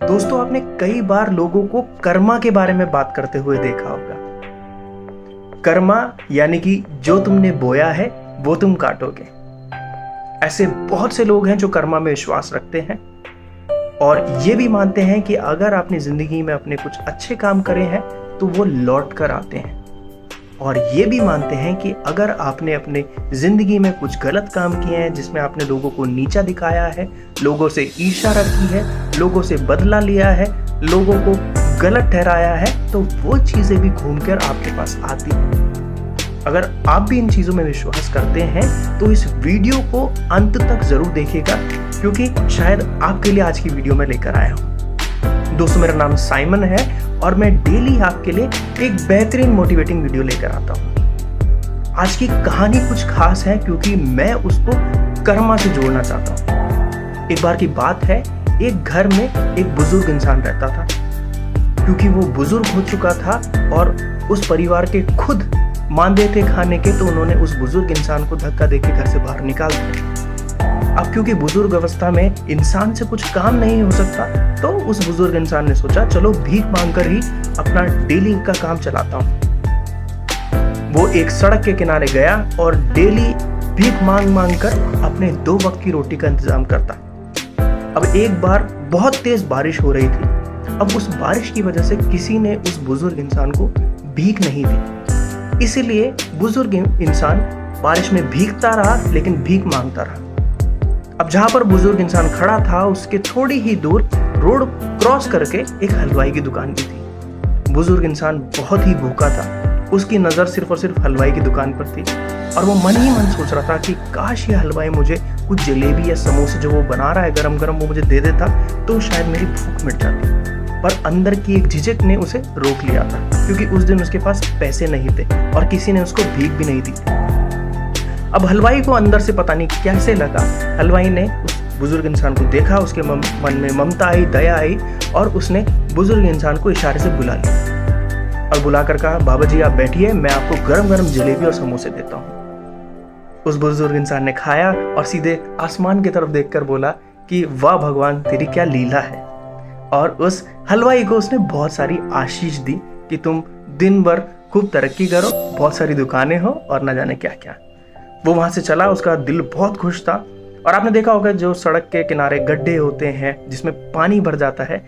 दोस्तों, आपने कई बार लोगों को कर्मा के बारे में बात करते हुए देखा होगा। कर्मा यानी कि जो तुमने बोया है वो तुम काटोगे। ऐसे बहुत से लोग हैं जो कर्मा में विश्वास रखते हैं और ये भी मानते हैं कि अगर आपने जिंदगी में अपने कुछ अच्छे काम करे हैं तो वो लौट कर आते हैं, और ये भी मानते हैं कि अगर आपने अपने जिंदगी में कुछ गलत काम किए हैं जिसमें आपने लोगों को नीचा दिखाया है, लोगों से ईर्ष्या रखी है, लोगों से बदला लिया है, लोगों को गलत ठहराया है, तो वो चीजें भी घूमकर आपके पास आती हैं। अगर आप भी इन चीजों में विश्वास करते हैं तो इस वीडियो को अंत तक जरूर देखिएगा, क्योंकि शायद आपके लिए आज की वीडियो में लेकर आया हूं। दोस्तों, मेरा नाम साइमन है और मैं डेली आपके लिए एक बेहतरीन मोटिवेटिंग वीडियो लेकर आता हूं। आज की कहानी कुछ खास है क्योंकि मैं उसको कर्मा से जोड़ना चाहता हूं। एक बार की बात है, एक घर में एक बुजुर्ग इंसान रहता था। क्योंकि वो बुजुर्ग हो चुका था और उस परिवार के खुद मांदे थे खाने के, तो उन्होंने उस बुजुर्ग इंसान को धक्का देके घर से बाहर निकाल दिया। अब क्योंकि बुजुर्ग अवस्था में इंसान से कुछ काम नहीं हो सकता, तो उस बुजुर्ग इंसान ने सोचा चलो भीख मांगकर ही अपना डेली का काम चलाता हूं। वो एक सड़क के किनारे गया और डेली भीख मांग मांग कर अपने 2 वक्त की रोटी का इंतजाम करता। अब एक बार बहुत तेज बारिश हो रही थी। अब उस बारिश की वजह से किसी ने उस बुजुर्ग इंसान को भीख नहीं दी, इसीलिए बुजुर्ग इंसान बारिश में भीगता रहा लेकिन भीख मांगता रहा। अब जहां पर बुजुर्ग इंसान खड़ा था उसके थोड़ी ही दूर रोड क्रॉस करके एक हलवाई की दुकान भी थी। बुजुर्ग इंसान बहुत ही भूखा था, उसकी नजर सिर्फ और सिर्फ हलवाई की दुकान पर थी और वो मन ही मन सोच रहा था कि काश ये हलवाई मुझे कुछ जलेबी या समोसे जो वो बना रहा है गरम गरम वो मुझे दे देता तो शायद मेरी भूख मिट जाती। पर अंदर की एक झिझक ने उसे रोक लिया था, क्योंकि उस दिन उसके पास पैसे नहीं थे और किसी ने उसको भीख भी नहीं दी। अब हलवाई को अंदर से पता नहीं कैसे लगा, हलवाई ने उस बुजुर्ग इंसान को देखा, उसके मन में ममता आई, दया आई और उसने बुजुर्ग इंसान को इशारे से बुला लिया और बुलाकर कहा, बाबा जी आप बैठिए, मैं आपको गरम गरम जलेबी और समोसे देता हूँ। उस बुजुर्ग इंसान ने खाया और सीधे आसमान की तरफ देखकर बोला कि वाह भगवान तेरी क्या लीला है, और उस हलवाई को उसने बहुत सारी आशीष दी कि तुम दिन भर खूब तरक्की करो, बहुत सारी दुकानें हो और न जाने क्या क्या। वो वहां से चला, उसका दिल बहुत खुश था। और आपने देखा होगा जो सड़क के किनारे गड्ढे होते हैं जिसमें पानी भर जाता है,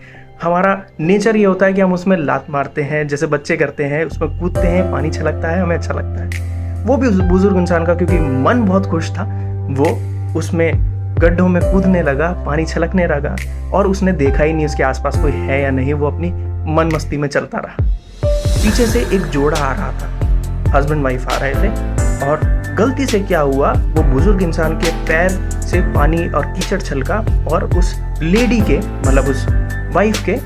हमारा नेचर ये होता है कि हम उसमें लात मारते हैं, जैसे बच्चे करते हैं, उसमें कूदते हैं, पानी छलकता है, हमें अच्छा लगता है। वो भी उस बुजुर्ग इंसान का क्योंकि मन बहुत खुश था, वो उसमें गड्ढों में कूदने लगा, पानी छलकने लगा और उसने देखा ही नहीं उसके आसपास कोई है या नहीं, वो अपनी मन मस्ती में चलता रहा। पीछे से एक जोड़ा आ रहा था, हस्बैंड वाइफ आ रहे थे और गलती से क्या हुआ, वो बुजुर्ग इंसान के पैर से पानी और कीचड़ छलका और उस लेडी के मतलब उस वाइफ के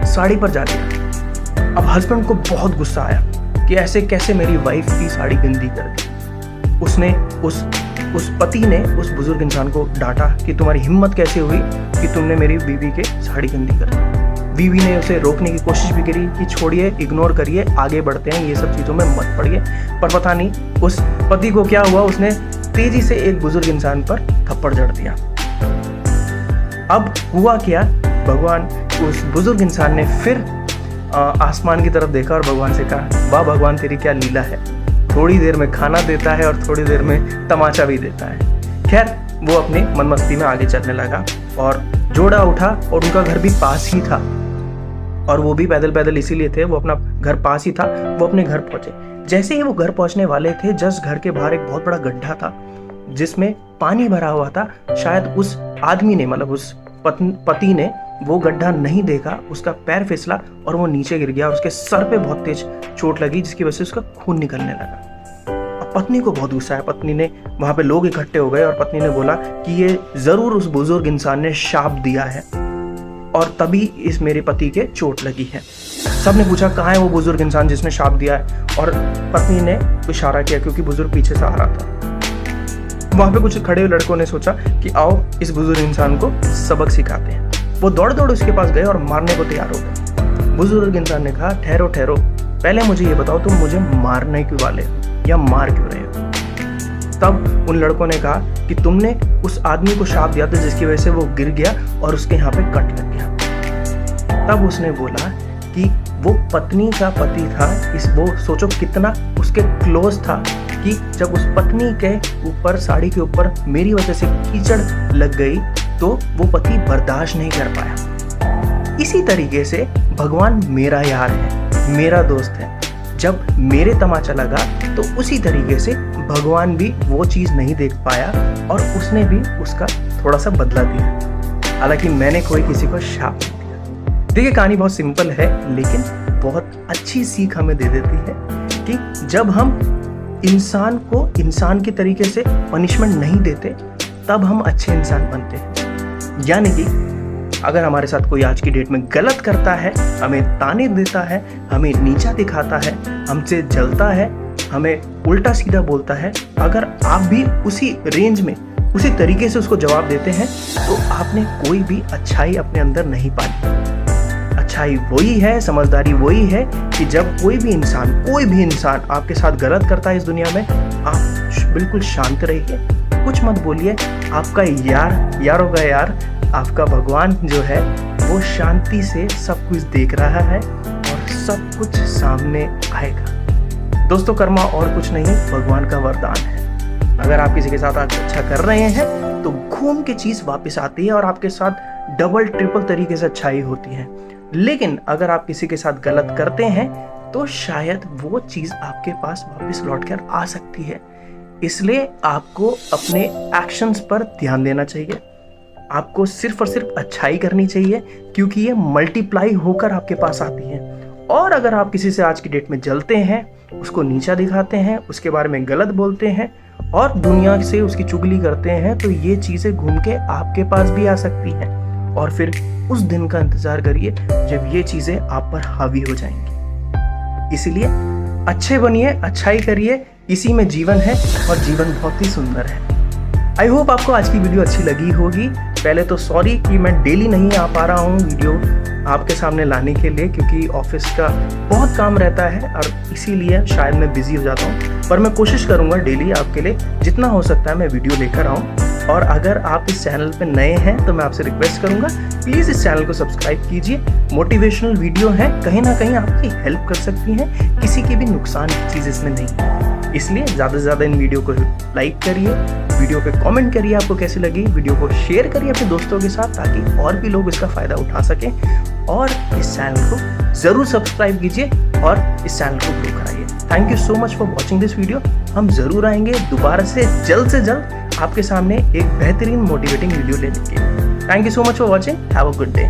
साड़ी पर जा गया। अब हस्बैंड को बहुत गुस्सा आया कि ऐसे कैसे मेरी वाइफ की साड़ी गंदी कर दी। उसने उस पति ने उस बुजुर्ग इंसान को डांटा कि तुम्हारी हिम्मत कैसे हुई कि तुमने मेरी बीवी के साड़ी गंदी कर दी। बीवी ने उसे रोकने की कोशिश भी करी कि छोड़िए, इग्नोर करिए, आगे बढ़ते हैं, ये सब चीज़ों में मत पड़िए। पर पता नहीं उस पति को क्या हुआ, उसने तेजी से एक बुजुर्ग इंसान पर थप्पड़ जड़ दिया। अब हुआ क्या, भगवान उस बुजुर्ग इंसान ने फिर आसमान की तरफ देखा और भगवान से कहा, वाह भगवान तेरी क्या लीला है, थोड़ी देर में खाना देता है और थोड़ी देर में तमाचा भी देता है। खैर वो अपने मन मस्ती में आगे चलने लगा और जोड़ा उठा और उनका घर भी पास ही था और वो भी पैदल पैदल इसीलिए थे, वो अपना घर पास ही था। वो अपने घर पहुंचे, जैसे ही वो घर पहुंचने वाले थे जस्ट घर के बाहर एक बहुत बड़ा गड्ढा था जिसमें पानी भरा हुआ था। शायद उस आदमी ने मतलब उस पति ने वो गड्ढा नहीं देखा, उसका पैर फिसला और वो नीचे गिर गया और उसके सर पे बहुत तेज चोट लगी जिसकी वजह से उसका खून निकलने लगा। अब पत्नी को बहुत गुस्सा है, पत्नी ने वहां पे लोग इकट्ठे हो गए और पत्नी ने बोला कि ये जरूर उस बुजुर्ग इंसान ने शाप दिया है और तभी इस मेरे पति के चोट लगी है। सबने पूछा कहाँ है वो बुजुर्ग इंसान जिसने शाप दिया है, और पत्नी ने इशारा किया क्योंकि बुजुर्ग पीछे से आ रहा था। वहां पे कुछ खड़े लड़कों ने सोचा कि आओ इस बुजुर्ग इंसान को सबक सिखाते हैं। वो दौड़ दौड़ उसके पास गए और मारने को तैयार हो गए। बुजुर्ग इंसान ने कहा, ठहरो ठहरो, पहले मुझे ये बताओ तुम मुझे मारने क्यों वाले हो या मार क्यों रहे हो। तब उन लड़कों ने कहा कि तुमने उस आदमी को शाप दिया था जिसकी वजह से वो गिर गया और उसके यहाँ पे कट लग गया। तब उसने बोला कि वो पत्नी का पति था, वो सोचो कितना उसके क्लोज था कि जब उस पत्नी के ऊपर, साड़ी के ऊपर मेरी वजह से कीचड़ लग गई तो वो पति बर्दाश्त नहीं कर पाया। इसी तरीके से भगवान मेरा यार है, मेरा दोस्त है। जब मेरे तमाचा लगा तो उसी तरीके से भगवान भी वो चीज़ नहीं देख पाया और उसने भी उसका थोड़ा सा बदला दिया। हालांकि मैंने कोई किसी को शाप नहीं दिया। देखिए, कहानी बहुत सिंपल है लेकिन बहुत अच्छी सीख हमें दे देती है कि जब हम इंसान को इंसान के तरीके से पनिशमेंट नहीं देते तब हम अच्छे इंसान बनते हैं। यानी कि अगर हमारे साथ कोई आज की डेट में गलत करता है, हमें ताने देता है, हमें नीचा दिखाता है, हमसे जलता है, हमें उल्टा सीधा बोलता है, अगर आप भी उसी रेंज में उसी तरीके से उसको जवाब देते हैं तो आपने कोई भी अच्छाई अपने अंदर नहीं पाई। अच्छाई वही है, समझदारी वही है कि जब कोई भी इंसान आपके साथ गलत करता है इस दुनिया में, आप बिल्कुल शांत रहिए, कुछ मत बोलिए। आपका यारों का यार, आपका भगवान जो है वो शांति से सब कुछ देख रहा है और सब कुछ सामने आएगा। दोस्तों, कर्मा और कुछ नहीं, भगवान का वरदान है। अगर आप किसी के साथ अच्छा कर रहे हैं तो घूम के चीज वापस आती है और आपके साथ डबल ट्रिपल तरीके से अच्छाई होती है। लेकिन अगर आप किसी के साथ गलत करते हैं तो शायद वो चीज आपके पास वापस लौट कर आ सकती है। इसलिए आपको अपने एक्शंस पर ध्यान देना चाहिए। आपको सिर्फ और सिर्फ अच्छाई करनी चाहिए क्योंकि ये मल्टीप्लाई होकर आपके पास आती है। और अगर आप किसी से आज की डेट में जलते हैं, उसको नीचा दिखाते हैं, उसके बारे में गलत बोलते हैं और दुनिया से उसकी चुगली करते हैं तो ये चीज़ें घूम के आपके पास भी आ सकती हैं। और फिर उस दिन का इंतजार करिए जब ये चीज़ें आप पर हावी हो जाएंगी। इसलिए अच्छे बनिए, अच्छाई करिए, इसी में जीवन है और जीवन बहुत ही सुंदर है। आई होप आपको आज की वीडियो अच्छी लगी होगी। पहले तो सॉरी कि मैं डेली नहीं आ पा रहा हूँ वीडियो आपके सामने लाने के लिए, क्योंकि ऑफिस का बहुत काम रहता है और इसीलिए शायद मैं बिजी हो जाता हूँ। पर मैं कोशिश करूँगा डेली आपके लिए जितना हो सकता है मैं वीडियो लेकर आऊँ। और अगर आप इस चैनल पे नए हैं तो मैं आपसे रिक्वेस्ट करूँगा, प्लीज़ इस चैनल को सब्सक्राइब कीजिए। मोटिवेशनल वीडियो है, कहीं ना कहीं आपकी हेल्प कर सकती हैं, किसी के भी नुकसान की चीज़ इसमें नहीं है। इसलिए ज़्यादा से ज़्यादा इन वीडियो को लाइक करिए, वीडियो पे कमेंट करिए आपको कैसी लगी, वीडियो को शेयर करिए अपने दोस्तों के साथ ताकि और भी लोग इसका फ़ायदा उठा सकें। और इस चैनल को ज़रूर सब्सक्राइब कीजिए और इस चैनल को ग्रो कराइए। Thank you so much for watching this video. हम ज़रूर आएंगे दोबारा से जल्द आपके सामने एक बेहतरीन मोटिवेटिंग वीडियो लेने के लिए। Thank you so much for watching. Have a good day.